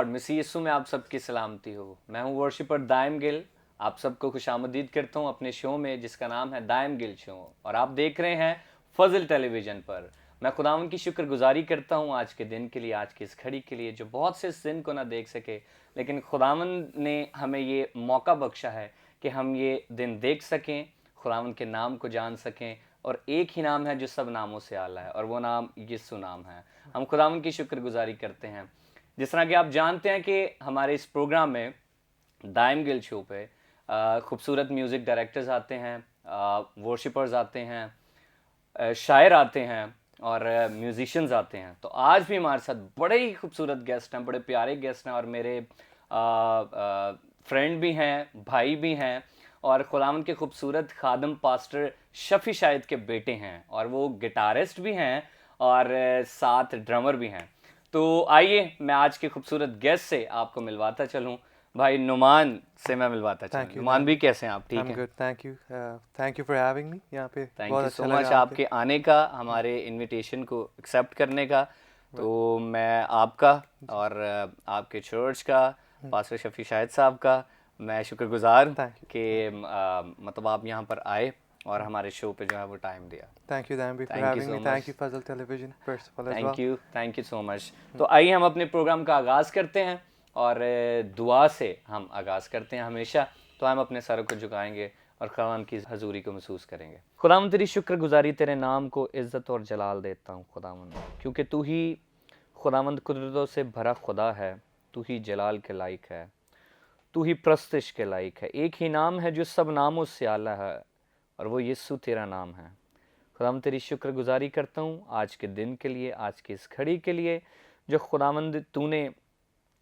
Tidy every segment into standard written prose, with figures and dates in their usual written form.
मसीह यीशु में आप सबकी सलामती हो। मैं हूं वर्शिपर दायम गिल। आप सबको खुशामदीद करता हूं अपने शो में जिसका नाम है दायम गिल शो, और आप देख रहे हैं फजल टेलीविज़न पर। मैं खुदावन की शुक्रगुजारी करता हूं आज के दिन के लिए, आज की इस घड़ी के लिए, जो बहुत से इस दिन को ना देख सके, लेकिन खुदावन ने हमें ये मौका बख्शा है कि हम ये दिन देख सकें, खुदावन के नाम को जान सकें। और एक ही नाम है जो सब नामों से आला है, और वो नाम यीशु नाम है। हम खुदावन की शुक्रगुजारी करते हैं। जिस तरह कि आप जानते हैं कि हमारे इस प्रोग्राम में दायम गिल शो पे खूबसूरत म्यूज़िक डायरेक्टर्स आते हैं, वर्शिपर्स आते हैं, शायर आते हैं और म्यूजिशियंस आते हैं। तो आज भी हमारे साथ बड़े ही खूबसूरत गेस्ट हैं, बड़े प्यारे गेस्ट हैं, और मेरे फ्रेंड भी हैं, भाई भी हैं, और खुदावंद के खूबसूरत खादम पास्टर शफी शाहिद के बेटे हैं, और वो गिटारिस्ट भी हैं और साथ ड्रमर भी हैं। तो आइए मैं आज के खूबसूरत गेस्ट से आपको मिलवाता चलूं। भाई नुमान से मैं मिलवाता चलूं। नुमान भी कैसे हैं आप? ठीक हैं? Good, thank you for having मी यहाँ पे। थैंक यू सो मच आपके आने का, हमारे इनविटेशन को एक्सेप्ट करने का। तो मैं आपका और आपके चर्च का, पास्टर शफी शाहिद साहब का मैं शुक्रगुजार कि मतलब आप यहाँ पर आए और हमारे शो पे जो है वो टाइम दिया। Thank you them for having me. Thank you Fazal television first of all. Thank you so much. तो आइए हम अपने प्रोग्राम का आगाज़ करते हैं, और दुआ से हम आगाज़ करते हैं हमेशा। तो हम अपने सरों को झुकाएंगे और खुदावंद की हजूरी को महसूस करेंगे। खुदावंद तेरी शुक्रगुजारी, तेरे नाम को इज़्ज़त और जलाल देता हूँ खुदावंद, क्योंकि तू ही खुदावंद कुदरतों से भरा खुदा है। तू ही जलाल के लायक है, तू ही प्रस्तिश के लायक है। एक ही नाम है जो सब नामों से आला है, और वो यीशु तेरा नाम है। खुदावंद तेरी शुक्रगुजारी करता हूँ आज के दिन के लिए, आज की इस घड़ी के लिए, जो खुदावंद तूने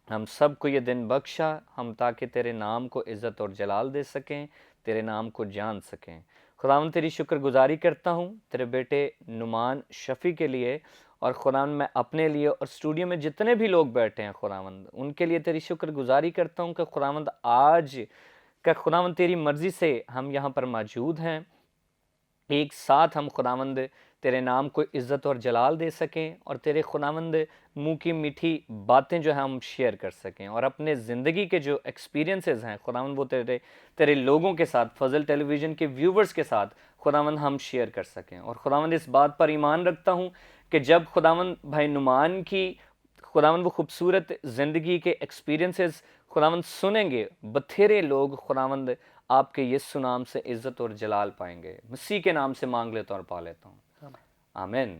हम सब को ये दिन बख्शा, हम ताकि तेरे नाम को इज़्ज़त और जलाल दे सकें, तेरे नाम को जान सकें। खुदावंद तेरी शुक्रगुजारी करता हूँ तेरे बेटे नुमान शफ़ी के लिए, और खुदावंद मैं अपने लिए और स्टूडियो में जितने भी लोग बैठे हैं खुदावंद, उनके लिए तेरी शुक्रगुजारी करता हूँ कि खुदावंद आज का खुदावंद तेरी मर्ज़ी से हम यहाँ पर मौजूद हैं। एक साथ हम खुदावंद तेरे नाम को इज़्ज़त और जलाल दे सकें, और तेरे खुदावंद मुँह की मीठी बातें जो है हम शेयर कर सकें, और अपने ज़िंदगी के जो एक्सपीरियंसेस हैं खुदावंद वो तेरे लोगों के साथ, फजल टेलीविज़न के व्यूवर्स के साथ खुदावंद हम शेयर कर सकें। और खुदावंद इस बात पर ईमान रखता हूँ कि जब खुदावंद भाई नुमान की खुदावंद वो खूबसूरत ज़िंदगी के एक्सपीरियंसेस खुदावंद सुनेंगे, बथेरे लोग खुदावंद आपके यीशु नाम से इज़्ज़त और जलाल पाएंगे। मसीह के नाम से मांग लेता हूँ और पा लेता हूँ, आमीन।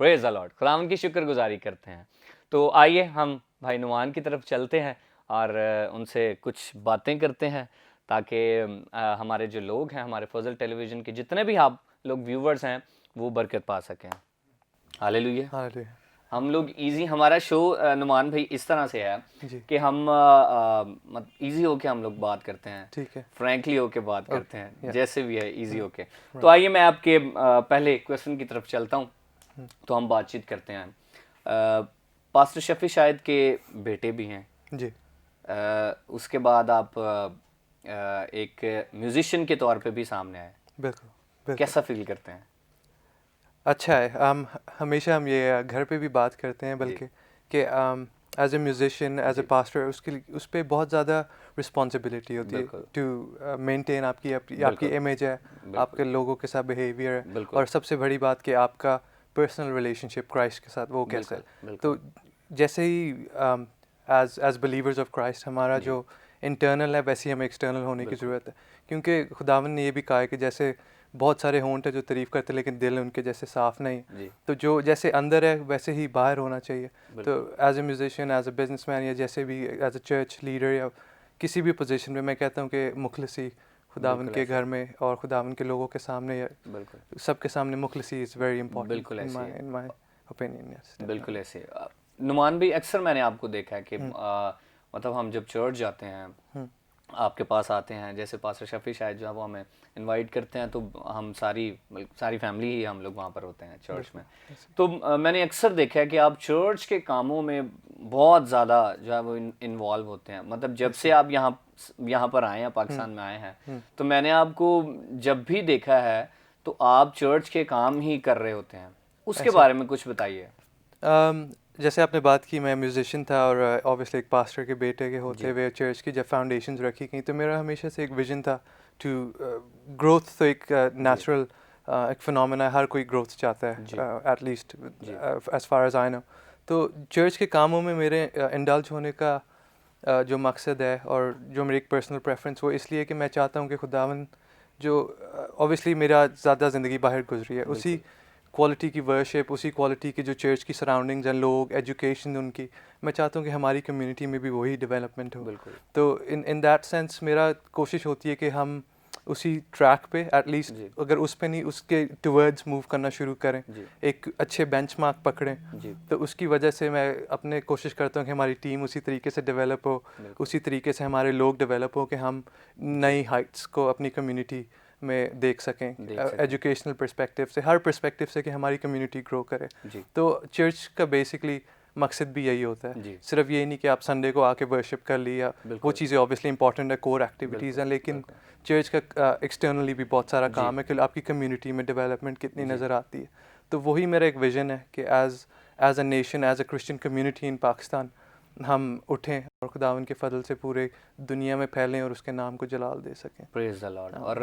Praise the Lord. खुदावंद की शुक्रगुजारी करते हैं। तो आइए हम भाई नुमान की तरफ चलते हैं और उनसे कुछ बातें करते हैं, ताकि हमारे जो लोग हैं, हमारे फजल टेलीविज़न के जितने भी आप लोग व्यूवर्स हैं, वो बरकत पा सकें। हालेलुया। हालेलुया। हम लोग इजी, हमारा शो नुमान भाई इस तरह से है कि हम इजी होके हम लोग बात करते हैं, ठीक है, फ्रैंकली होके बात करते हैं, जैसे भी है इजी होके। तो आइए मैं आपके पहले क्वेश्चन की तरफ चलता हूँ, तो हम बातचीत करते हैं। पास्टर शफी शाहिद के बेटे भी हैं जी। उसके बाद आप एक म्यूजिशियन के तौर पे भी सामने आए। बिल्कुल। कैसा फील करते हैं? अच्छा है। हमेशा हम ये घर पे भी बात करते हैं, बल्कि कि as a musician, as a pastor, उस पर बहुत ज़्यादा रिस्पॉन्सिबिलिटी होती है टू मेंटेन आपकी इमेज है, आपके लोगों के साथ बिहेवियर है, और सबसे बड़ी बात कि आपका पर्सनल रिलेशनशिप क्राइस्ट के साथ वो कैसा है। तो जैसे ही एज बिलीवर्स ऑफ क्राइस्ट हमारा जो इंटरनल है, वैसे ही हमें एक्सटर्नल होने की ज़रूरत है, क्योंकि खुदावन ने ये भी कहा है कि जैसे बहुत सारे होंठ है जो तारीफ़ करते लेकिन दिल उनके जैसे साफ़ नहीं, तो जो जैसे अंदर है वैसे ही बाहर होना चाहिए। तो as a musician, as a businessman, या जैसे भी एज ए चर्च लीडर या किसी भी पोजीशन में, मैं कहता हूँ कि मुखलसी खुदावन के घर में और खुदावन के लोगों के सामने, सबके सामने मुखलसी is very important in my opinion. बिल्कुल ऐसे। नुमान भी अक्सर मैंने आपको देखा है कि मतलब हम जब चर्च जाते हैं आपके पास आते हैं, जैसे पास्टर शफी शायद जो है वो हमें इनवाइट करते हैं, तो हम सारी फैमिली ही हम लोग वहाँ पर होते हैं चर्च में। तो मैंने अक्सर देखा है कि आप चर्च के कामों में बहुत ज़्यादा जो है वो इन्वॉल्व होते हैं। मतलब जब से आप यहाँ पर आए हैं, पाकिस्तान में आए हैं, तो मैंने आपको जब भी देखा है तो आप चर्च के काम ही कर रहे होते हैं। उसके बारे में कुछ बताइए। जैसे आपने बात की मैं म्यूजिशियन था और ऑब्वियसली एक पास्टर के बेटे के होते हुए चर्च की जब फाउंडेशंस रखी गई तो मेरा हमेशा से एक विजन था टू ग्रोथ तो एक नेचुरल एक फिनोमेना हर कोई ग्रोथ चाहता है at least as far as I know. तो चर्च के कामों में मेरे इंडल्ज होने का जो मकसद है और जो मेरी एक पर्सनल प्रेफरेंस वो इसलिए कि मैं चाहता हूँ कि खुदावन जो ऑब्वियसली मेरा ज़्यादा ज़िंदगी बाहर गुजरी है उसी क्वालिटी की वर्शिप उसी क्वालिटी की जो चर्च की सराउंडिंग्स हैं लोग एजुकेशन उनकी मैं चाहता हूँ कि हमारी कम्युनिटी में भी वही डेवलपमेंट हो। तो इन दैट सेंस मेरा कोशिश होती है कि हम उसी ट्रैक पे एटलीस्ट अगर उस पे नहीं उसके टुवर्ड्स मूव करना शुरू करें एक अच्छे बेंचमार्क पकड़ें तो उसकी वजह से मैं अपने कोशिश करता हूँ कि हमारी टीम उसी तरीके से डेवलप हो उसी तरीके से हमारे लोग डेवलप हो कि हम नई हाइट्स को अपनी कम्युनिटी में देख सकें एजुकेशनल पर्सपेक्टिव से हर पर्सपेक्टिव से कि हमारी कम्युनिटी ग्रो करे। तो चर्च का बेसिकली मकसद भी यही होता है सिर्फ ये नहीं कि आप संडे को आके वर्शिप कर ली या वो चीज़ें ऑब्वियसली इंपॉर्टेंट है कोर एक्टिविटीज़ हैं लेकिन चर्च का एक्सटर्नली भी बहुत सारा काम है कि आपकी कम्युनिटी में डेवलपमेंट कितनी नज़र आती है। तो वही मेरा एक विजन है कि as a nation as a Christian community in Pakistan हम उठें और खुदावन के फजल से पूरे दुनिया में फैलें और उसके नाम को जलाल दे सकें। Praise the Lord. और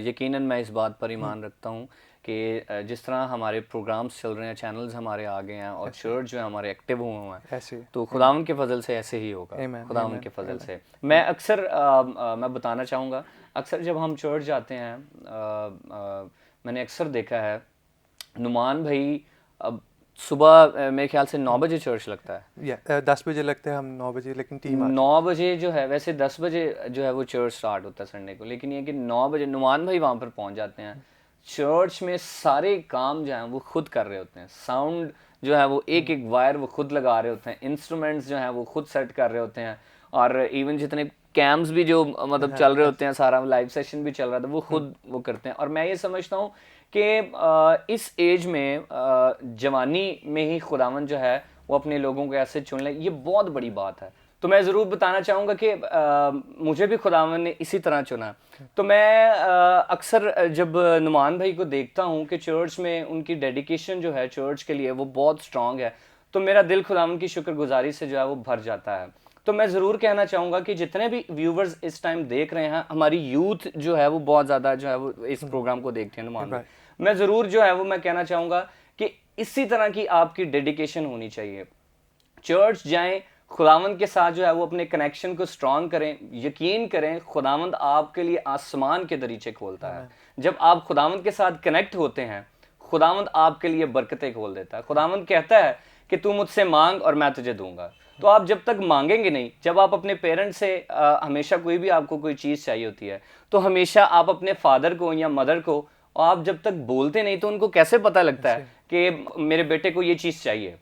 यकीनन मैं इस बात पर ईमान रखता हूँ कि जिस तरह हमारे प्रोग्राम्स चल रहे हैं चैनल्स हमारे आ गए हैं और चर्च जो है हमारे एक्टिव हुए हैं ऐसे तो खुदावन के फजल से ऐसे ही होगा खुदावन के फजल से। मैं अक्सर मैं बताना चाहूँगा अक्सर जब हम चर्च जाते हैं मैंने अक्सर देखा है नुमान भाई अब सुबह मेरे ख्याल से 9 बजे चर्च लगता है 10 बजे लगता है हम 9 बजे लेकिन टीम 9 बजे जो है वैसे 10 बजे जो है वो चर्च स्टार्ट होता है संडे को लेकिन ये कि 9 बजे नुमान भाई वहाँ पर पहुँच जाते हैं। चर्च में सारे काम जो हैं वो खुद कर रहे होते हैं साउंड जो है वो एक एक वायर वो खुद लगा रहे होते हैं इंस्ट्रूमेंट्स जो हैं वो खुद सेट कर रहे होते हैं और इवन जितने कैम्स भी जो मतलब चल रहे होते हैं सारा लाइव सेशन भी चल रहा था वो खुद वो करते हैं। और मैं ये समझता हूँ कि इस एज में जवानी में ही खुदावन जो है वो अपने लोगों को ऐसे चुन ले ये बहुत बड़ी बात है। तो मैं ज़रूर बताना चाहूँगा कि मुझे भी खुदावन ने इसी तरह चुना। तो मैं अक्सर जब नुमान भाई को देखता हूँ कि चर्च में उनकी डेडिकेशन जो है चर्च के लिए वो बहुत स्ट्रांग है तो मेरा दिल खुदावन की शुक्रगुजारी से जो है वो भर जाता है। तो मैं ज़रूर कहना चाहूँगा कि जितने भी व्यूवर्स इस टाइम देख रहे हैं हमारी यूथ जो है वो बहुत ज़्यादा जो है वो इस प्रोग्राम को देखते हैं नुमान भाई मैं ज़रूर जो है वो मैं कहना चाहूँगा कि इसी तरह की आपकी डेडिकेशन होनी चाहिए। चर्च जाएं खुदावंद के साथ जो है वो अपने कनेक्शन को स्ट्रांग करें यकीन करें खुदावंद आपके लिए आसमान के दरीचे खोलता है। जब आप खुदावंद के साथ कनेक्ट होते हैं खुदावंद आपके लिए बरकतें खोल देता है। खुदावंद कहता है कि तू मुझसे मांग और मैं तुझे दूंगा। तो आप जब तक मांगेंगे नहीं जब आप अपने पेरेंट्स से हमेशा कोई भी आपको कोई चीज़ चाहिए होती है तो हमेशा आप अपने फादर को या मदर को आप जब तक बोलते नहीं तो उनको कैसे पता लगता है कि मेरे बेटे को ये चीज़ चाहिए।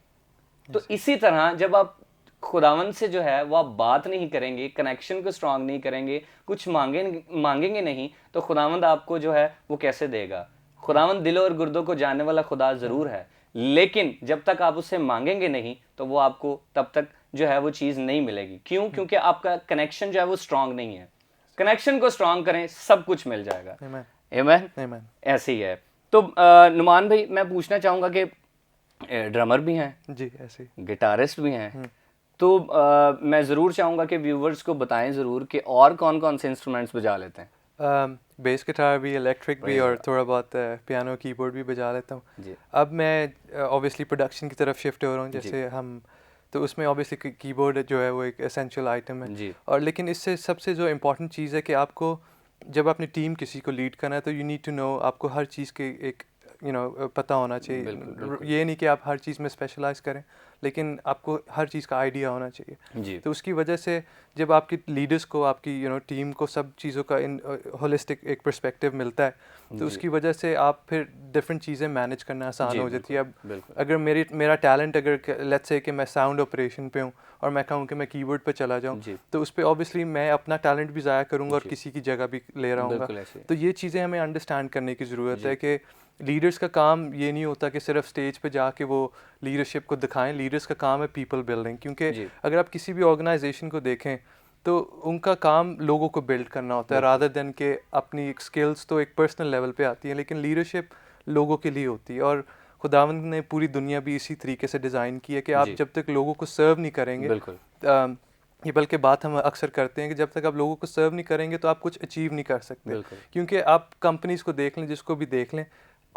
तो इसी तरह जब आप खुदावन से जो है वो आप बात नहीं करेंगे कनेक्शन को स्ट्रांग नहीं करेंगे कुछ मांगेंगे नहीं तो खुदावंद आपको जो है वो कैसे देगा। खुदावंद दिलों और गुर्दों को जानने वाला खुदा ज़रूर है लेकिन जब तक आप उससे मांगेंगे नहीं तो वो आपको तब तक जो है वो चीज़ नहीं मिलेगी। क्यों? क्योंकि आपका कनेक्शन जो है वो स्ट्रांग नहीं है। कनेक्शन को स्ट्रांग करें सब कुछ मिल जाएगा। आमीन। ऐसे ही है। तो नुमान भाई मैं पूछना चाहूँगा कि ड्रमर भी हैं जी ऐसे गिटारिस्ट भी हैं तो मैं ज़रूर चाहूँगा कि व्यूवर्स को बताएं ज़रूर कि और कौन कौन से इंस्ट्रूमेंट्स बजा लेते हैं। बेस गिटार भी इलेक्ट्रिक भी और थोड़ा बहुत पियानो कीबोर्ड भी बजा लेता हूँ। अब मैं ऑब्वियसली प्रोडक्शन की तरफ शिफ्ट हो रहा हूँ जैसे हम तो उसमें ऑब्वियसली कीबोर्ड जो है वो एक एसेंशियल आइटम है और लेकिन इससे सबसे जो इम्पोर्टेंट चीज़ है कि आपको जब अपनी टीम किसी को लीड करना है तो यू नीड टू नो आपको हर चीज़ के एक पता होना चाहिए। बिल्कुल। ये नहीं कि आप हर चीज़ में स्पेशलाइज करें लेकिन आपको हर चीज़ का आइडिया होना चाहिए। तो उसकी वजह से जब आपकी लीडर्स को आपकी टीम को सब चीज़ों का इन होलिस्टिक एक पर्सपेक्टिव मिलता है तो उसकी वजह से आप फिर डिफरेंट चीज़ें मैनेज करना आसान हो जाती है। अब अगर मेरा टैलेंट अगर लेट्स से कि मैं साउंड ऑपरेशन पे हूँ और मैं कहूँ कि मैं कीबोर्ड पे चला जाऊँ तो उस पर ऑब्वियसली मैं अपना टैलेंट भी ज़ाया करूँगा और किसी की जगह भी ले रहा हूँ। तो ये चीज़ें हमें अंडरस्टैंड करने की ज़रूरत है कि लीडर्स का काम ये नहीं होता कि सिर्फ स्टेज पे जाके वो लीडरशिप को दिखाएं। लीडर्स का काम है पीपल बिल्डिंग क्योंकि अगर आप किसी भी ऑर्गेनाइजेशन को देखें तो उनका काम लोगों को बिल्ड करना होता है रादर देन के अपनी स्किल्स तो एक पर्सनल लेवल पे आती है लेकिन लीडरशिप लोगों के लिए होती है और खुदावंद ने पूरी दुनिया भी इसी तरीके से डिज़ाइन की है कि आप जब तक लोगों को सर्व नहीं करेंगे, बिल्कुल ये बल्कि बात हम अक्सर करते हैं कि जब तक आप लोगों को सर्व नहीं करेंगे तो आप कुछ अचीव नहीं कर सकते, क्योंकि आप कंपनीज को देख लें, जिसको भी देख लें,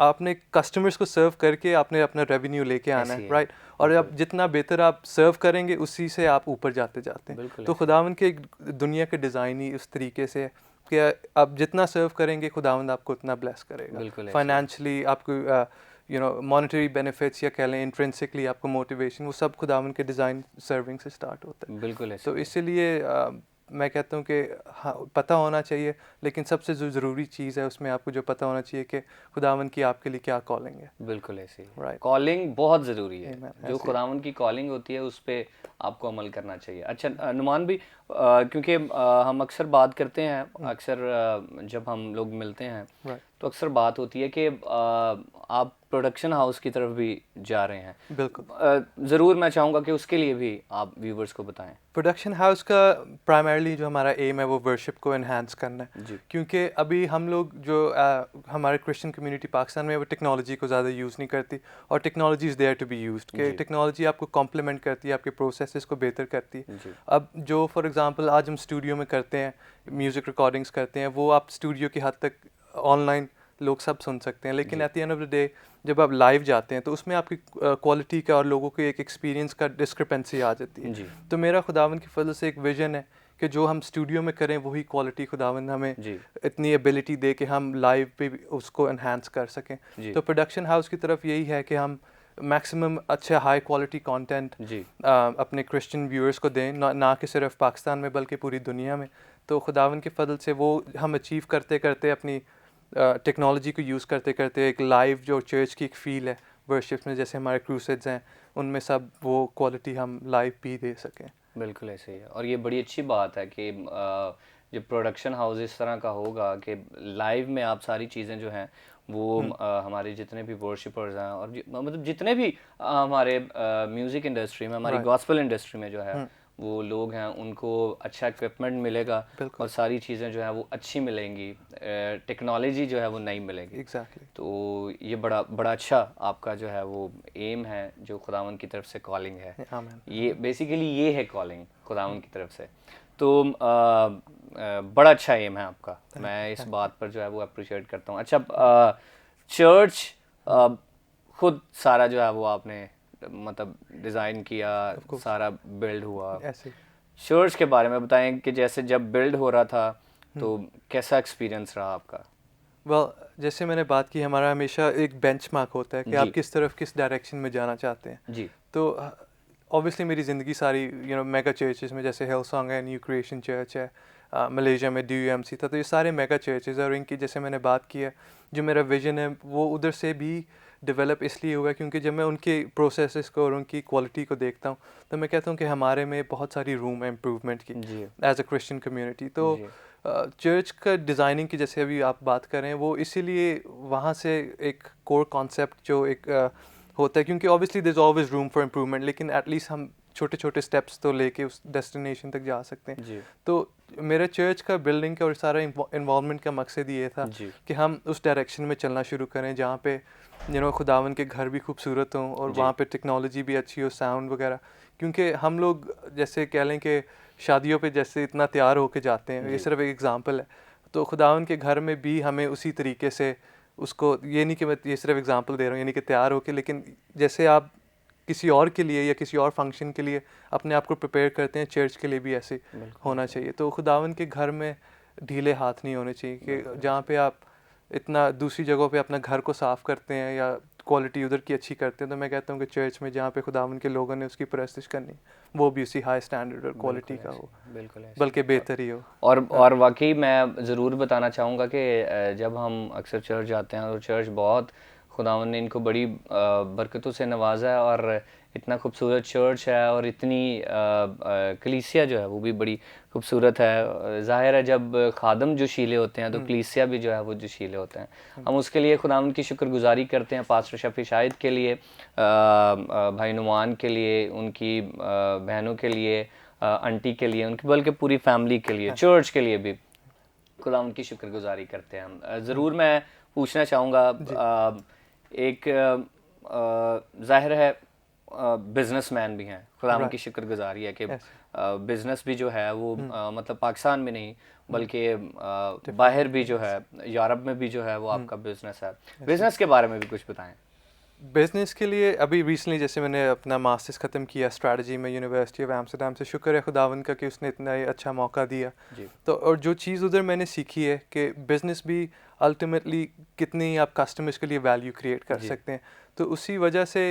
आपने कस्टमर्स को सर्व करके आपने अपना रेवेन्यू लेके आना है, राइट। और अब जितना बेहतर आप सर्व करेंगे उसी से आप ऊपर जाते जाते हैं। तो खुदावंद के दुनिया के डिज़ाइन ही उस तरीके से है कि आप जितना सर्व करेंगे खुदावंद आपको उतना ब्लेस करेगा फाइनेंशियली, आपको मॉनेटरी बेनिफिट्स या कह लें इंट्रिंसिकली आपको मोटिवेशन, वो सब खुदावंद के डिज़ाइन सर्विंग से स्टार्ट होता है। बिल्कुल तो इसीलिए मैं कहता हूँ कि हाँ, पता होना चाहिए, लेकिन सबसे जो ज़रूरी चीज़ है उसमें आपको जो पता होना चाहिए कि खुदावंद की आपके लिए क्या कॉलिंग है। बिल्कुल ऐसे ही, राइट। कॉलिंग बहुत ज़रूरी है, जो खुदावंद की कॉलिंग होती है उस पर आपको अमल करना चाहिए। अच्छा नुमान भी, क्योंकि हम अक्सर बात करते हैं, अक्सर जब हम लोग मिलते हैं तो अक्सर बात होती है कि आप प्रोडक्शन हाउस की तरफ भी जा रहे हैं। बिल्कुल ज़रूर मैं चाहूँगा कि उसके लिए भी आप व्यूवर्स को बताएं। प्रोडक्शन हाउस का प्राइमरली जो हमारा एम है वो वर्शिप को एनहांस करना है, क्योंकि अभी हम लोग जो हमारे क्रिश्चियन कम्युनिटी पाकिस्तान में वो टेक्नोलॉजी को ज़्यादा यूज़ नहीं करती, और technology is there to be used, कि टेक्नोलॉजी आपको कॉम्प्लीमेंट करती है, आपके प्रोसेसेस को बेहतर करती है। अब जो फॉर एग्जांपल आज हम स्टूडियो में करते हैं, म्यूज़िक रिकॉर्डिंग्स करते हैं, वो आप स्टूडियो की हद तक ऑनलाइन लोग सब सुन सकते हैं, लेकिन at the end of the day जब आप लाइव जाते हैं तो उसमें आपकी क्वालिटी का और लोगों के एक एक्सपीरियंस का डिस्क्रिपेंसी आ जाती है। तो मेरा खुदावंद की फजल से एक विजन है कि जो हम स्टूडियो में करें वही क्वालिटी खुदावंद हमें इतनी एबिलिटी दे कि हम लाइव पे भी उसको एनहांस कर सकें। तो प्रोडक्शन हाउस की तरफ यही है कि हम मैक्सिमम अच्छा हाई क्वालिटी कंटेंट अपने क्रिश्चियन व्यूअर्स को दें, ना कि सिर्फ पाकिस्तान में बल्कि पूरी दुनिया में। तो खुदावंद के फजल से वो हम अचीव करते करते अपनी टेक्नोलॉजी को यूज़ करते करते एक लाइव जो चर्च की एक फ़ील है वर्शिप में, जैसे हमारे क्रूसेड्स हैं, उनमें सब वो क्वालिटी हम लाइव भी दे सकें। बिल्कुल ऐसे ही है, और ये बड़ी अच्छी बात है कि जो प्रोडक्शन हाउस इस तरह का होगा कि लाइव में आप सारी चीज़ें जो हैं वो हमारे जितने भी वर्शिपर्स हैं और मतलब जितने भी हमारे म्यूज़िक इंडस्ट्री में, हमारी गॉस्पेल इंडस्ट्री में जो है वो लोग हैं, उनको अच्छा इक्विपमेंट मिलेगा और सारी चीज़ें जो है वो अच्छी मिलेंगी, टेक्नोलॉजी जो है वो नई मिलेगी। तो ये बड़ा अच्छा आपका जो है वो एम है, जो खुदावंद की तरफ से कॉलिंग है। ये बेसिकली ये है कॉलिंग खुदावंद की तरफ से। तो बड़ा अच्छा एम है आपका, मैं इस बात पर जो है वो अप्रिशिएट करता हूँ। अच्छा, चर्च खुद सारा जो है वो आपने मतलब डिज़ाइन किया, सारा बिल्ड हुआ, चर्च के बारे में बताएं कि जैसे जब बिल्ड हो रहा था तो कैसा एक्सपीरियंस रहा आपका? जैसे मैंने बात की, हमारा हमेशा एक बेंचमार्क होता है कि आप किस तरफ किस डायरेक्शन में जाना चाहते हैं जी। तो ऑब्वियसली मेरी ज़िंदगी सारी मेगा चर्चेस में, जैसे हिलसॉन्ग है, न्यू क्रिएशन चर्च है, मलेशिया में DUMC था, तो ये सारे मेगा चर्चेस हैं। और इनकी जैसे मैंने बात की है, जो मेरा विजन है वो उधर से भी डेवलप इसलिए हुआ क्योंकि जब मैं उनके प्रोसेसेस को और उनकी क्वालिटी को देखता हूँ तो मैं कहता हूँ कि हमारे में बहुत सारी रूम है इम्प्रूवमेंट की एज अ क्रिश्चियन कम्युनिटी। तो चर्च का डिज़ाइनिंग की जैसे अभी आप बात कर रहे हैं, वो इसीलिए वहाँ से एक कोर कॉन्सेप्ट जो एक होता है, क्योंकि obviously there is always room for improvement, लेकिन एटलीस्ट हम छोटे छोटे स्टेप्स तो लेके उस डेस्टिनेशन तक जा सकते हैं। तो मेरे चर्च का बिल्डिंग का और सारा इन्वॉल्वमेंट का मकसद ये था कि हम उस डायरेक्शन में चलना शुरू करें जहाँ पे खुदावन के घर भी खूबसूरत हों और वहाँ पे टेक्नोलॉजी भी अच्छी हो, साउंड वगैरह। क्योंकि हम लोग जैसे कह लें कि शादियों पे जैसे इतना तैयार होके जाते हैं, ये सिर्फ एक एग्ज़ाम्पल है, तो खुदावन के घर में भी हमें उसी तरीके से उसको, ये नहीं कि मैं ये सिर्फ एग्ज़ाम्पल दे रहा हूँ, यानी कि तैयार होके, लेकिन जैसे आप किसी और के लिए या किसी और फंक्शन के लिए अपने आप को प्रिपेयर करते हैं, चर्च के लिए भी ऐसे होना चाहिए। तो खुदावन के घर में ढीले हाथ नहीं होने चाहिए कि जहाँ पे आप इतना दूसरी जगहों पे अपना घर को साफ़ करते हैं या क्वालिटी उधर की अच्छी करते हैं, तो मैं कहता हूँ कि चर्च में जहाँ पे खुदावन के लोगों ने उसकी परस्तिश करनी, वो भी उसी हाई स्टैंडर्ड और क्वालिटी का हो, बल्कि बेहतर ही हो। और वाकई मैं ज़रूर बताना चाहूँगा कि जब हम अक्सर चर्च जाते हैं और चर्च बहुत, खुदावन ने इनको बड़ी बरकतों से नवाजा है और इतना खूबसूरत चर्च है और इतनी कलीसिया जो है वो भी बड़ी खूबसूरत है। ज़ाहिर है जब खादम जो शीले होते हैं तो कलीसिया भी जो है वो जो शीले होते हैं, हम उसके लिए खुदावंद की शुक्रगुजारी करते हैं। पास्टर शफी शाहिद के लिए, भाई नुमान के लिए, उनकी बहनों के लिए, आंटी के लिए, उनकी बल्कि पूरी फैमिली के लिए, चर्च के लिए भी खुदावंद की शुक्रगुजारी करते हैं हम। ज़रूर मैं पूछना चाहूँगा, एक जाहिर है बिजनेसमैन भी हैं, खुदावंद की शुक्रगुजारी है कि बिजनेस भी जो है वो मतलब पाकिस्तान में नहीं बल्कि बाहर भी जो है, यूरोप में भी जो है वो आपका बिजनेस है। बिजनेस के बारे में भी कुछ बताएं। बिज़नेस के लिए अभी रिसेंटली जैसे मैंने अपना मास्टर्स ख़त्म किया स्ट्रैटेजी में यूनिवर्सिटी ऑफ एम्स्टर्डम से, शुक्र है खुदावंद का कि उसने इतना ही अच्छा मौका दिया। तो और जो चीज़ उधर मैंने सीखी है कि बिज़नेस भी अल्टीमेटली कितनी आप कस्टमर्स के लिए वैल्यू क्रिएट कर सकते हैं। तो उसी वजह से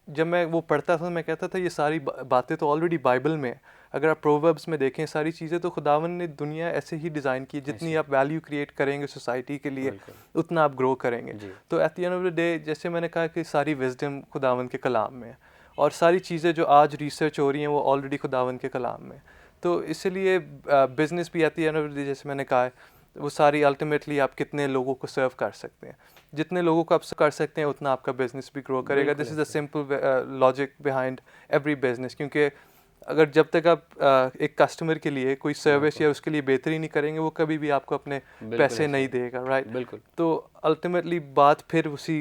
जब मैं वो पढ़ता था मैं कहता था ये सारी बातें तो ऑलरेडी बाइबल में है। अगर आप प्रोवर्ब्स में देखें सारी चीज़ें तो खुदावंद ने दुनिया ऐसे ही डिज़ाइन की, जितनी आप वैल्यू क्रिएट करेंगे सोसाइटी के लिए उतना आप ग्रो करेंगे। तो at the end of the day जैसे मैंने कहा कि सारी विजडम खुदावंद के कलाम में है और सारी चीज़ें जो आज रिसर्च हो रही हैं वो ऑलरेडी खुदावंद के कलाम में। तो इसलिए बिज़नेस भी at the end of the day जैसे मैंने कहा है वो सारी अल्टीमेटली आप कितने लोगों को सर्व कर सकते हैं, जितने लोगों को आप कर सकते हैं उतना आपका बिजनेस भी ग्रो करेगा। This is the simple logic behind every business, क्योंकि अगर जब तक आप एक कस्टमर के लिए कोई सर्विस या उसके लिए बेहतरी नहीं करेंगे वो कभी भी आपको अपने पैसे नहीं देगा, राइट। बिल्कुल। तो अल्टीमेटली बात फिर उसी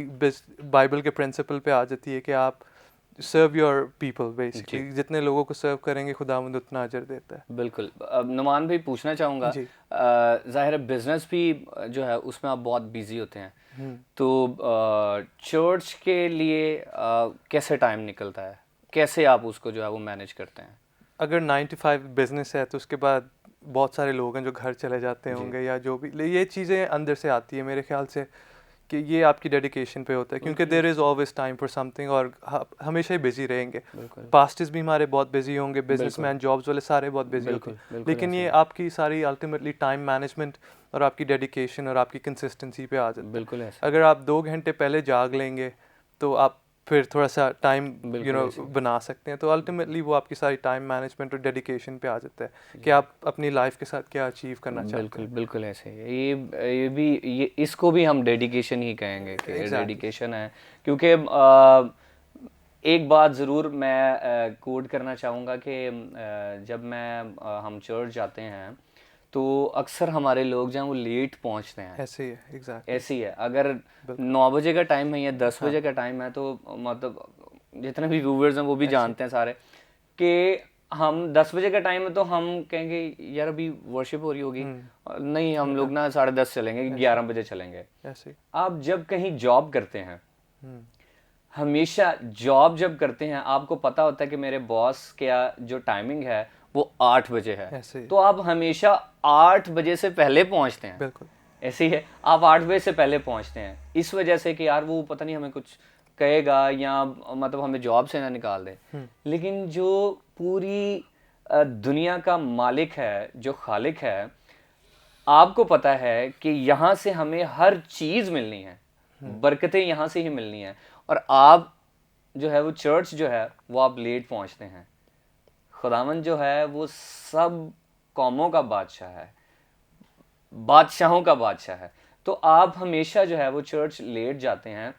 बाइबल के प्रिंसिपल पे आ जाती है कि आप सर्व योर पीपल, बेसिकली जितने लोगों को सर्व करेंगे खुदावंद उतना अजर देता है। बिल्कुल। अब नुमान भाई पूछना चाहूँगा, ज़ाहिर है बिजनेस भी जो है उसमें आप बहुत बिजी होते हैं, तो चर्च के लिए कैसे टाइम निकलता है, कैसे आप उसको जो है वो मैनेज करते हैं? अगर 9 to 5 बिजनेस है तो उसके बाद बहुत सारे लोग हैं जो घर चले जाते होंगे या जो भी, ये चीज़ें अंदर से आती है मेरे ख्याल से कि ये आपकी डेडिकेशन पे होता है, क्योंकि there is always time for something और हमेशा ही बिजी रहेंगे। पास्टर्स भी हमारे बहुत बिजी होंगे, बिजनेसमैन जॉब्स वाले सारे बहुत बिजी होते हैं, लेकिन ये आपकी सारी अल्टीमेटली टाइम मैनेजमेंट और आपकी डेडिकेशन और आपकी कंसिस्टेंसी पे आ जाता है। बिल्कुल ऐसा। अगर आप 2 घंटे पहले जाग लेंगे तो आप फिर थोड़ा सा टाइम बना सकते हैं। तो अल्टीमेटली वो आपकी सारी टाइम मैनेजमेंट और डेडिकेशन पे आ जाता है कि आप अपनी लाइफ के साथ क्या अचीव करना चाहते हैं। बिल्कुल ऐसे ही ये भी ये इसको भी हम डेडिकेशन ही कहेंगे कि डेडिकेशन है, क्योंकि एक बात ज़रूर मैं कोड करना चाहूँगा कि जब हम चर्च जाते हैं तो अक्सर हमारे लोग जो हैं वो लेट पहुंचते हैं। ऐसे ही है, एग्जैक्टली ऐसे ही है। अगर 9 बजे का टाइम है या 10 बजे का टाइम है तो मतलब जितने भी व्यूवर्स हैं वो भी जानते हैं सारे कि हम 10 बजे का टाइम है तो हम कहेंगे यार अभी वर्शिप हो रही होगी, नहीं हम लोग ना 10:30 चलेंगे, 11 बजे चलेंगे। ऐसे आप जब कहीं जॉब करते हैं, हमेशा जॉब जब करते हैं आपको पता होता है कि मेरे बॉस क्या जो टाइमिंग है वो 8 बजे है, तो आप हमेशा 8 बजे से पहले पहुंचते हैं। बिल्कुल ऐसे ही है, आप 8 बजे से पहले पहुंचते हैं इस वजह से कि यार वो पता नहीं हमें कुछ कहेगा या मतलब हमें जॉब से ना निकाल दे। लेकिन जो पूरी दुनिया का मालिक है, जो खालिक है, आपको पता है कि यहाँ से हमें हर चीज़ मिलनी है, बरकतें यहाँ से ही मिलनी है, और आप जो है वो चर्च जो है वो आप लेट पहुंचते हैं। खुदावंद जो है वो सब कौमों का बादशाह है, बादशाहों का बादशाह है, तो आप हमेशा जो है वो चर्च लेट जाते हैं।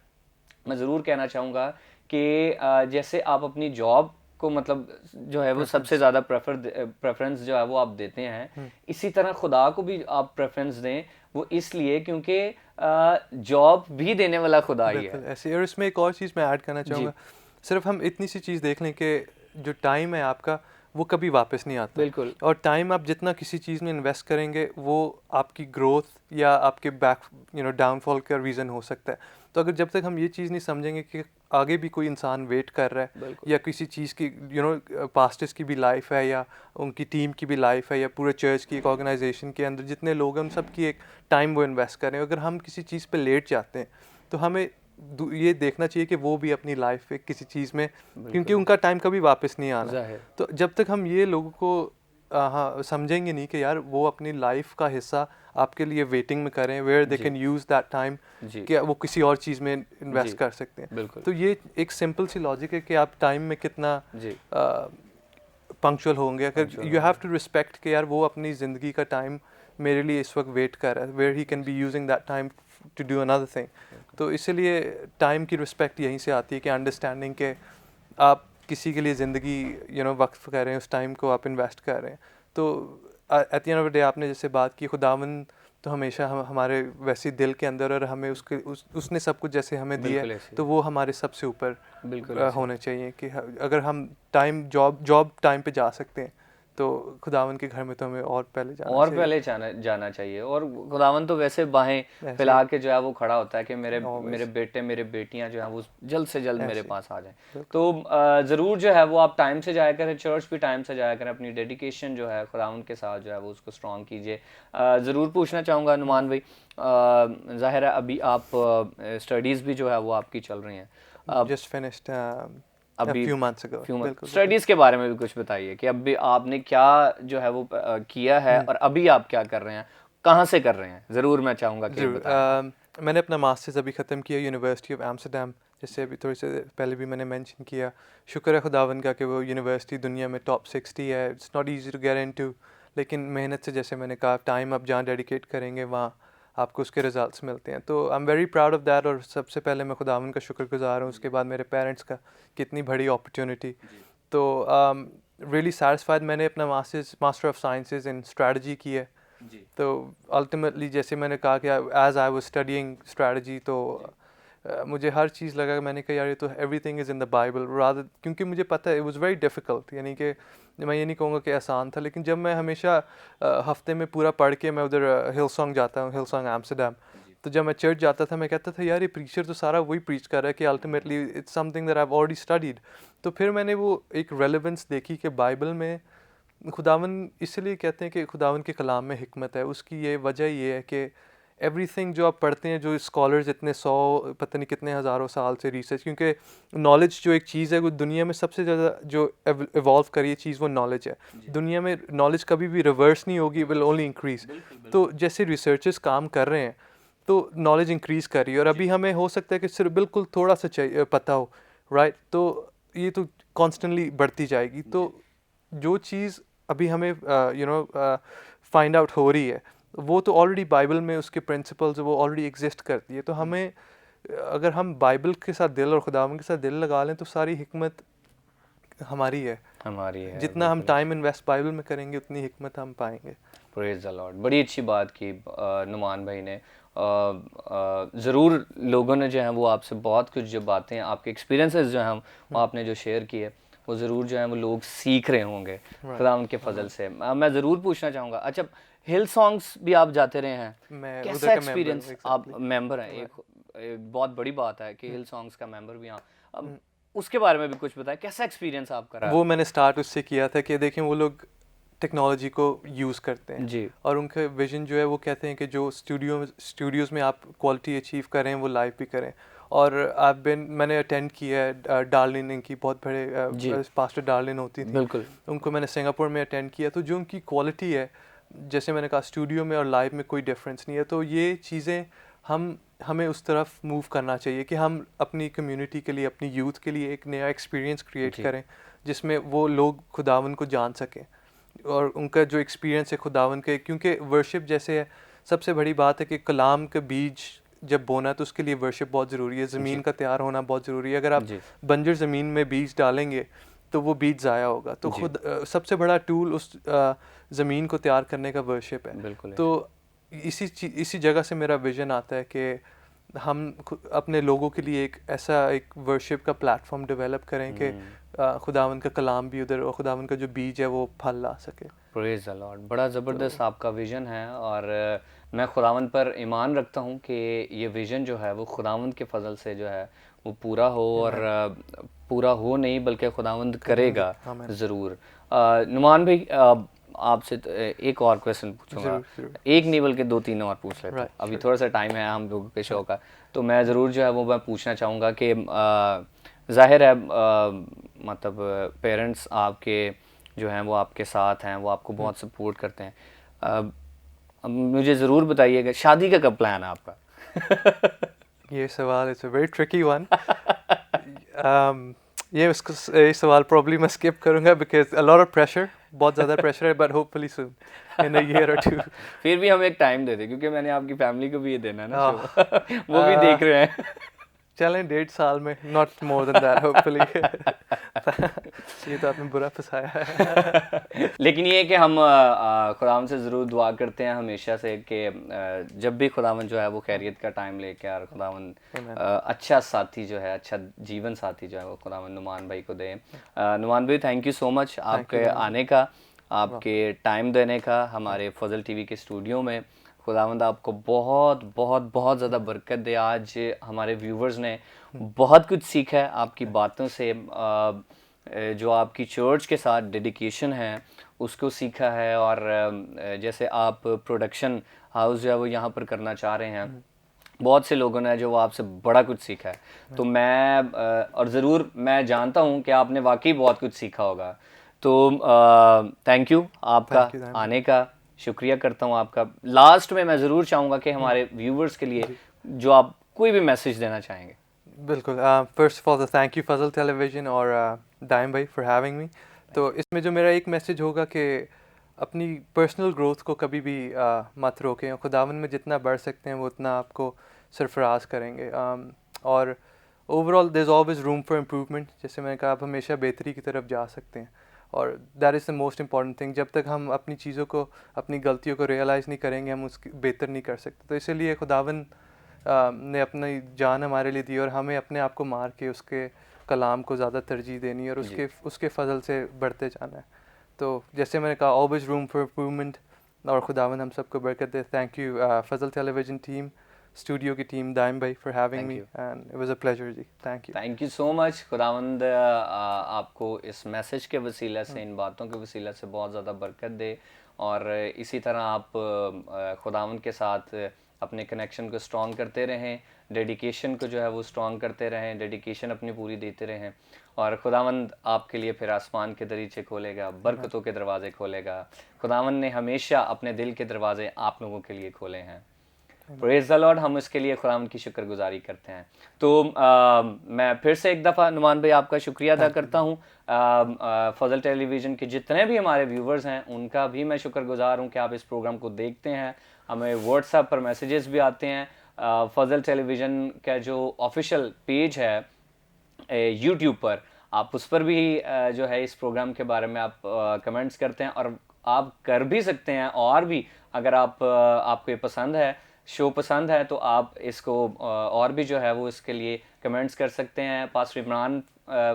मैं ज़रूर कहना चाहूँगा कि जैसे आप अपनी जॉब को मतलब जो है वो सबसे ज़्यादा प्रेफरेंस जो है वो आप देते हैं, इसी तरह खुदा को भी आप प्रेफरेंस दें। वो इसलिए क्योंकि जॉब भी देने वाला खुदा ही है। ऐसे। और इसमें एक और चीज़ मैं ऐड करना चाहूँगा, सिर्फ हम इतनी सी चीज़ देख लें कि जो टाइम है आपका वो कभी वापस नहीं आता। बिल्कुल। और टाइम आप जितना किसी चीज़ में इन्वेस्ट करेंगे वो आपकी ग्रोथ या आपके डाउनफॉल का रीज़न हो सकता है। तो अगर जब तक हम ये चीज़ नहीं समझेंगे कि आगे भी कोई इंसान वेट कर रहा है या किसी चीज़ की पास्टर्स की भी लाइफ है या उनकी टीम की भी लाइफ है या पूरे चर्च की एक ऑर्गेनाइजेशन के अंदर जितने लोग हैं उन सब की एक टाइम वो इन्वेस्ट करें, अगर हम किसी चीज़ पे लेट जाते हैं तो हमें ये देखना चाहिए कि वो भी अपनी लाइफ पे किसी चीज़ में, क्योंकि उनका टाइम कभी वापस नहीं आना। तो जब तक हम ये लोगों को समझेंगे नहीं कि यार वो अपनी लाइफ का हिस्सा आपके लिए वेटिंग में करें, where they can use that time, कि वो किसी और चीज़ में इन्वेस्ट कर सकते हैं। तो ये एक सिंपल सी लॉजिक है कि आप टाइम में कितना पंक्चुअल होंगे। अगर यू हैव टू रिस्पेक्ट कि यार वो अपनी ज़िंदगी का टाइम मेरे लिए इस वक्त वेट कर रहा है, where he can be using that time to do another thing. तो इसलिए टाइम की रिस्पेक्ट यहीं से आती है कि अंडरस्टैंडिंग के आप किसी के लिए ज़िंदगी वक्फ कर रहे हैं, उस टाइम को आप इन्वेस्ट कर रहे हैं। तो at the end of the day आपने जैसे बात की खुदावंद तो हमेशा हम हमारे वैसे दिल के अंदर, और हमें उसने सब कुछ जैसे हमें दिया है तो वो हमारे सबसे ऊपर होने चाहिए कि अगर हम जॉब टाइम पे जा सकते हैं तो खुदावन के घर में तो हमें और पहले जाना चाहिए। और खुदावन तो वैसे बाहें फैला के जो है वो खड़ा होता है कि मेरे बेटे मेरे बेटियां जो है वो जल्द से जल्द मेरे पास आ जाएं। तो ज़रूर जो है वो आप टाइम से जाया करें, चर्च भी टाइम से जाया करें, अपनी डेडिकेशन जो है खुदावन के साथ जो है वो उसको स्ट्रॉन्ग कीजिए। ज़रूर पूछना चाहूँगा नुमान भाई, ज़ाहिर है अभी आप स्टडीज़ भी जो है वो आपकी चल रही हैं, जस्ट फिनिश्ड अभी few months ago। स्टडीज के बारे में भी कुछ बताइए कि अभी आपने क्या जो है वो किया है और अभी आप क्या कर रहे हैं, कहाँ से कर रहे हैं, ज़रूर मैं चाहूँगा कि बताएं। मैंने अपना मास्टर्स अभी ख़त्म किया यूनिवर्सिटी ऑफ एम्स्टरडम, जैसे अभी थोड़ी से पहले भी मैंने मेंशन किया। शुक्र है खुदावन का कि वो यूनिवर्सिटी दुनिया में टॉप 60 है। It's not easy to get into, लेकिन मेहनत से, जैसे मैंने कहा, टाइम आप जहाँ डेडिकेट करेंगे वहाँ आपको उसके रिजल्ट्स मिलते हैं। तो I am very proud of that. और सबसे पहले मैं खुदावन का शुक्रगुजार हूँ, उसके बाद मेरे पेरेंट्स का, कितनी बड़ी अपॉर्चुनिटी। तो रियली सैटिस्फाइड। मैंने अपना master of sciences in strategy की है। तो अल्टीमेटली जैसे मैंने कहा कि as I was studying strategy, तो मुझे हर चीज़ लगा, मैंने कहा यार ये तो everything is in the Bible rather, क्योंकि मुझे पता है इट वाज वेरी डिफ़िकल्ट। यानी कि मैं ये नहीं कहूँगा कि आसान था, लेकिन जब मैं हमेशा हफ्ते में पूरा पढ़ के मैं उधर हिलसॉन्ग जाता हूँ, हिलसॉन्ग एम्स्टरडम, तो जब मैं चर्च जाता था मैं कहता था यार ये प्रीचर तो सारा वही प्रीच कर रहा है कि ultimately it's something that I have already studied. तो फिर मैंने वो एक रेलेवेंस देखी कि बाइबल में खुदावन, इसलिए कहते हैं कि खुदावन के कलाम में हिकमत है। उसकी ये वजह ये है कि एवरीथिंग जो आप पढ़ते हैं, जो स्कॉलर्स इतने 100 पता नहीं कितने हज़ारों साल से रिसर्च, क्योंकि नॉलेज जो एक चीज़ है वो दुनिया में सबसे ज़्यादा जो इवॉल्व करी चीज़ वो नॉलेज है। दुनिया में नॉलेज कभी भी रिवर्स नहीं होगी, विल ओनली इंक्रीज़। तो जैसे रिसर्चर्स काम कर रहे हैं तो नॉलेज इंक्रीज़ कर रही है, और अभी हमें हो सकता है कि सिर्फ बिल्कुल थोड़ा सा चाहिए पता हो, राइट। तो ये तो कॉन्स्टेंटली बढ़ती जाएगी। तो जो चीज़ अभी हमें फाइंड आउट हो रही है वो तो ऑलरेडी बाइबल में उसके प्रिंसिपल्स वो ऑलरेडी एग्जिस्ट करती है। तो हमें, अगर हम बाइबल के साथ दिल और खुदावन के साथ दिल लगा लें तो सारी हिकमत हमारी है। जितना हम टाइम इन्वेस्ट बाइबल में करेंगे उतनी हिकमत हम पाएंगे। Praise the Lord. बड़ी अच्छी बात की नुमान भाई ने। ज़रूर लोगों ने जो है वो आपसे बहुत कुछ जो बातें, आपके एक्सपीरियंसेस जो हैं वो आपने जो शेयर किए, वो ज़रूर जो है वो लोग सीख रहे होंगे खुदा उनके फजल से। मैं ज़रूर पूछना चाहूँगा, अच्छा हिल सॉन्ग्स भी आप जाते रहे हैं, कैसा एक्सपीरियंस? आप मेंबर हैं, एक बहुत बड़ी बात है कि हिल सॉन्ग्स का मेंबर भी। अब उसके बारे में भी कुछ बताएं, कैसा एक्सपीरियंस आपका रहा? वो मैंने स्टार्ट उससे किया था कि देखें वो लोग टेक्नोलॉजी को यूज़ करते हैं जी, और उनका विजन जो है वो कहते हैं कि जो स्टूडियोज़ में आप क्वालिटी अचीव करें वो लाइव भी करें। और मैंने अटेंड किया है डार्लिन, इनकी बहुत बड़े पास्टर डार्लिन होती थी, बिल्कुल, उनको मैंने सिंगापुर में अटेंड किया। तो जो उनकी क्वालिटी है, जैसे मैंने कहा, स्टूडियो में और लाइव में कोई डिफरेंस नहीं है। तो ये चीज़ें हमें उस तरफ मूव करना चाहिए कि हम अपनी कम्युनिटी के लिए, अपनी यूथ के लिए एक नया एक्सपीरियंस क्रिएट करें जिसमें वो लोग खुदावन को जान सकें और उनका जो एक्सपीरियंस है खुदावन के। क्योंकि वर्शिप जैसे है, सबसे बड़ी बात है कि कलाम का बीज जब बोना तो उसके लिए वर्शिप बहुत ज़रूरी है, ज़मीन का तैयार होना बहुत ज़रूरी है। अगर आप बंजर ज़मीन में बीज डालेंगे तो वो बीज ज़ाया होगा। तो खुद सबसे बड़ा टूल उस ज़मीन को तैयार करने का वर्शिप है। तो इसी जगह से मेरा विज़न आता है कि हम अपने लोगों के लिए एक ऐसा एक वर्शिप का प्लेटफॉर्म डेवलप करें कि खुदावन का कलाम भी उधर और खुदावन का जो बीज है वो फल ला सके। Praise the Lord. बड़ा ज़बरदस्त आपका विज़न है और मैं खुदावन पर ईमान रखता हूँ कि ये विज़न जो है वो खुदावंद के फजल से जो है वो पूरा हो, और पूरा हो नहीं बल्कि खुदावंद करेगा ज़रूर। नुमान भाई, आपसे एक और क्वेश्चन पूछूंगा, एक नहीं बल्कि 2-3 और पूछ लेते हैं, अभी थोड़ा सा टाइम है हम लोगों के शो का। तो मैं ज़रूर जो है वो मैं पूछना चाहूँगा कि ज़ाहिर है मतलब पेरेंट्स आपके जो हैं वो आपके साथ हैं, वो आपको बहुत सपोर्ट करते हैं। मुझे ज़रूर बताइएगा शादी का कब प्लान है आपका? ये सवाल it's a very tricky one. ये सवाल प्रॉब्ली मैं स्किप करूँगा because a lot of pressure, बहुत ज़्यादा प्रेशर है, but hopefully soon in a year और 2। फिर भी हम एक टाइम दे दें क्योंकि मैंने आपकी फैमिली को भी ये देना है ना, वो भी देख रहे हैं। चलें 1.5 साल में, not more than that hopefully. था। ये तो आपने बुरा फंसाया है। लेकिन ये है कि हम खुदावन से ज़रूर दुआ करते हैं हमेशा से कि जब भी खुदावन जो है वो खैरियत का टाइम लेके और खुदावन अच्छा साथी जो है, अच्छा जीवन साथी जो है वो खुदावन नुमान भाई को दे। नुमान भाई, थैंक यू सो मच आपके आने का, आपके टाइम देने का हमारे फजल टीवी के स्टूडियो में। खुदावंद आपको बहुत बहुत बहुत ज़्यादा बरकत दे। आज हमारे व्यूवर्स ने बहुत कुछ सीखा है आपकी बातों से, जो आपकी चर्च के साथ डेडिकेशन है उसको सीखा है, और जैसे आप प्रोडक्शन हाउस जो है वो यहाँ पर करना चाह रहे हैं, बहुत से लोगों ने जो वो आपसे बड़ा कुछ सीखा है। तो मैं और ज़रूर मैं जानता हूँ कि आपने वाकई बहुत कुछ सीखा होगा। तो थैंक यू आपका आने का, शुक्रिया करता हूँ आपका। लास्ट में मैं ज़रूर चाहूँगा कि हमारे व्यूवर्स के लिए जो आप कोई भी मैसेज देना चाहेंगे। बिल्कुल, first of all thank you Fazal television और दाइम भाई फॉर हैविंग मी। तो इसमें जो मेरा एक मैसेज होगा कि अपनी पर्सनल ग्रोथ को कभी भी मत रोकें, और खुदावन में जितना बढ़ सकते हैं वो उतना आपको सरफराज करेंगे। और overall there is always room for improvement. जैसे मैंने कहा, आप हमेशा बेहतरी की तरफ जा सकते हैं, और that is the most important thing. जब तक हम अपनी चीज़ों को, अपनी गलतियों को रियलाइज़ नहीं करेंगे, हम उसकी बेहतर नहीं कर सकते। तो इसीलिए खुदावन ने अपनी जान हमारे लिए दी, और हमें अपने आप को मार के उसके कलाम को ज़्यादा तरजीह देनी है, और उसके फजल से बढ़ते जाना है। तो जैसे मैंने कहा, ऑलवेज रूम फॉर इम्प्रूवमेंट, और खुदावन हम सबको बरकत दे। Thank you Fazal television team, studio की टीम, दाइम भाई for having me, and it was a pleasure ji. Thank you so much. खुदावंद आपको इस मैसेज के वसीला से, इन बातों के वसीला से बहुत ज़्यादा बरकत दे, और इसी तरह आप खुदावंद के साथ अपने कनेक्शन को स्ट्रॉन्ग करते रहें, डेडिकेशन को जो है वो स्ट्रॉन्ग करते रहें, डेडिकेशन अपनी पूरी देते रहें, और खुदावंद आपके लिए फिर आसमान के दरीचे खोलेगा, बरकतों के दरवाजे खोलेगा। खुदावंद ने हमेशा अपने दिल के दरवाजे आप लोगों के लिए खोले हैं। Praise the Lord. हम इसके लिए खुदावंद की शुक्रगुजारी करते हैं। तो मैं फिर से एक दफ़ा नुमान भाई आपका शुक्रिया अदा करता हूँ। फजल टेलीविज़न के जितने भी हमारे व्यूवर्स हैं उनका भी मैं शुक्रगुजार हूँ कि आप इस प्रोग्राम को देखते हैं। हमें व्हाट्सएप पर मैसेजेस भी आते हैं। फजल टेलीविज़न का जो ऑफिशियल पेज है यूट्यूब पर, आप उस पर भी जो है इस प्रोग्राम के बारे में आप कमेंट्स करते हैं, और आप कर भी सकते हैं। और भी अगर आपको ये पसंद है, शो पसंद है, तो आप इसको और भी जो है वो इसके लिए कमेंट्स कर सकते हैं। पास्टर इमरान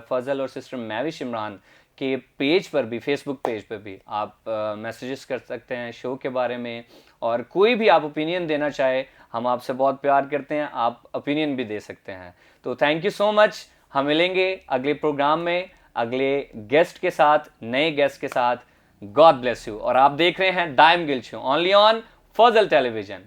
फजल और सिस्टर मैविश इमरान के पेज पर भी, फेसबुक पेज पर भी आप मैसेजेस कर सकते हैं शो के बारे में, और कोई भी आप ओपिनियन देना चाहे, हम आपसे बहुत प्यार करते हैं, आप ओपिनियन भी दे सकते हैं। तो थैंक यू सो मच। हम मिलेंगे अगले प्रोग्राम में अगले गेस्ट के साथ, नए गेस्ट के साथ। God bless you. और आप देख रहे हैं Daim Gill show, only on Fazal television.